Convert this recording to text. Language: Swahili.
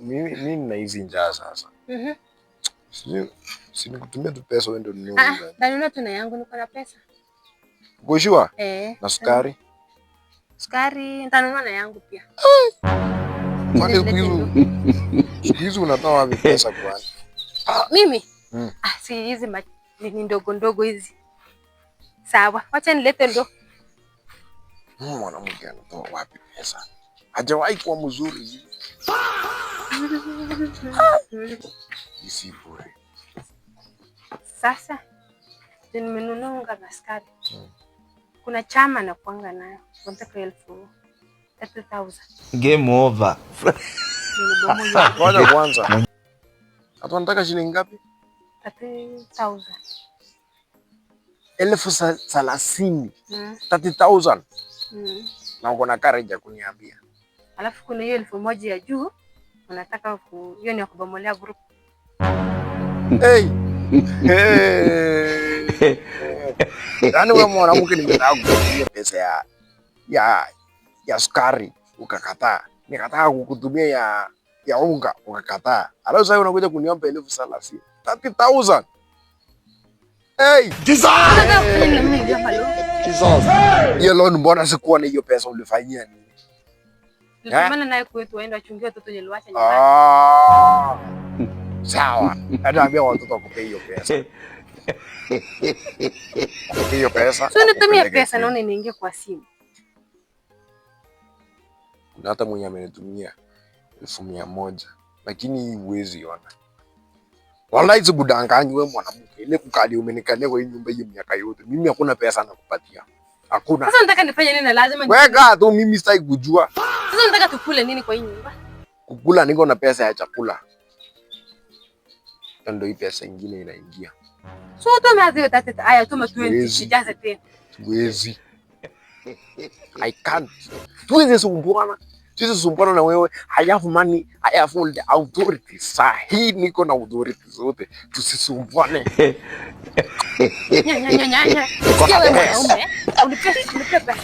mimi nina hizi njaa sasa. Si nikutumia tu pesa wewe ndio ninunue. Ndanunua tu na yangu, niko na pesa. Uko sure? Na sukari? Sukari nitanunua na yangu pia. Kwani siku hizi unatoa wapi pesa kwani? Mimi? Si hizi ni ndogo ndogo hizi. Sawa, wacha nilete ndo. Mwanamke anatoa wapi pesa? Hajawahi kuwa mzuri. Isi bure. Sasa nimenunua unga na sukari. Kuna chama na kuanga nayo. Nataka 30,000. Game over. Kwanza. Hata unataka shilingi ngapi? 30,000. 30,000. 30,000. Na uko na courage ya kuniambia. Alafu kuna hiyo 1,000 ya juu, unataka hiyo ni ya kubomolea group. Hey. Yaani wewe mwanamke nimetaka kukutumia pesa ya sukari ukakataa. Nikataa kukutumia ya unga ukakataa. Alafu sasa unakuja kuniomba 30,000. 30,000. Hey! Jesus! Hiyo loan mbona sikuwa na hiyo pesa ulifanyia nini? Nilimana naye kwetu waende wachungie watoto niliwacha nyumbani. Sawa. Naambia watoto wakupe hiyo pesa. Hiyo pesa. Sio nitumie pesa naona inaingia kwa simu. Kuna hata mwenye amenitumia 100,000 lakini huwezi ona. Wallahi sibudanganyi wewe mwanamke. Ile kukali umenikalia kwa hii nyumba hii miaka yote. Mimi hakuna pesa nakupatia. Hakuna. Sasa nataka nifanye nini na lazima weka tu mimi sitaki kujua. Sasa nataka tukule nini kwa hii nyumba? Kukula niko na pesa ya chakula. Ndio hii pesa nyingine inaingia. So tumeanza tata haya tuma 20 sijaza tena. Tuwezi. I can't. Tuwezi sumbuana. Tuwezi sumbuana na wewe. I have money. I have all the authority. Sahi niko na authority zote. Tusisumbuane. Nya. Sikia wewe mwanaume. Unipe pesa.